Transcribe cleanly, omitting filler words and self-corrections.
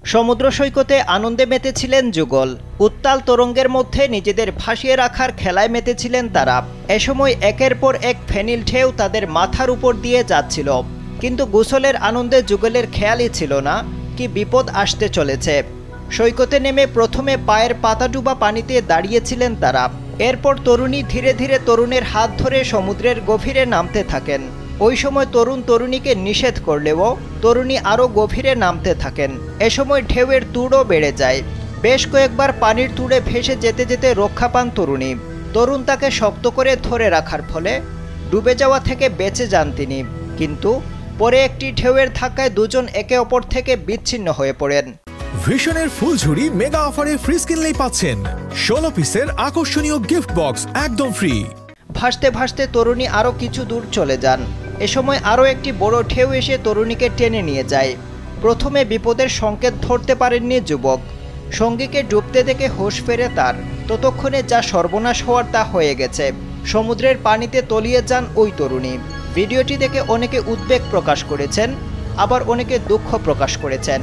সমুদ্র সৈকতে আনন্দে মেতেছিলেন যুগল। উত্তাল তরঙ্গের মধ্যে নিজেদের ভাসিয়ে রাখার খেলায় মেতেছিলেন তারা। এ সময় একের পর এক ফেনিল ঢেউ তাদের মাথার উপর দিয়ে যাচ্ছিল, কিন্তু গোসলের আনন্দে যুগলের খেয়ালই ছিল না কি বিপদ আসতে চলেছে। সৈকতে নেমে প্রথমে পায়ের পাতা ডুবা পানিতে দাঁড়িয়েছিলেন তারা। এরপর তরুণী ধীরে ধীরে তরুণের হাত ধরে সমুদ্রের গভীরে নামতে থাকেন। ওই সময় তরুণ তরুণীকে নিষেধ করলেও তরুণী আরও গভীরে নামতে থাকেন। এ সময় ঢেউয়ের তুড়ও বেড়ে যায়। বেশ কয়েকবার পানির তুড়ে ভেসে যেতে যেতে রক্ষা পান তরুণী। তরুণ তাকে শক্ত করে ধরে রাখার ফলে ডুবে যাওয়া থেকে বেঁচে যান তিনি, কিন্তু পরে একটি ঢেউয়ের ধাক্কায় দুজন একে অপর থেকে বিচ্ছিন্ন হয়ে পড়েন। ভিশনের ফুলঝুরি মেগা অফারে ফ্রিজ কিনলেই পাচ্ছেন 16 পিসের আকর্ষণীয় গিফট বক্স একদম ফ্রি। ভাসতে ভাসতে তরুণী আরও কিছু দূর চলে যান। এ সময় আরও একটি বড় ঢেউ এসে তরুণীকে টেনে নিয়ে যায়। প্রথমে বিপদের সংকেত ধরতে পারেননি যুবক। সঙ্গীকে ডুবতে দেখে হুঁশ ফেরে তার। ততক্ষণে যা সর্বনাশ হওয়ার তা হয়ে গেছে। সমুদ্রের পানিতে তলিয়ে যান ওই তরুণী। ভিডিওটি দেখে অনেকে উদ্বেগ প্রকাশ করেছেন, আবার অনেকে দুঃখ প্রকাশ করেছেন।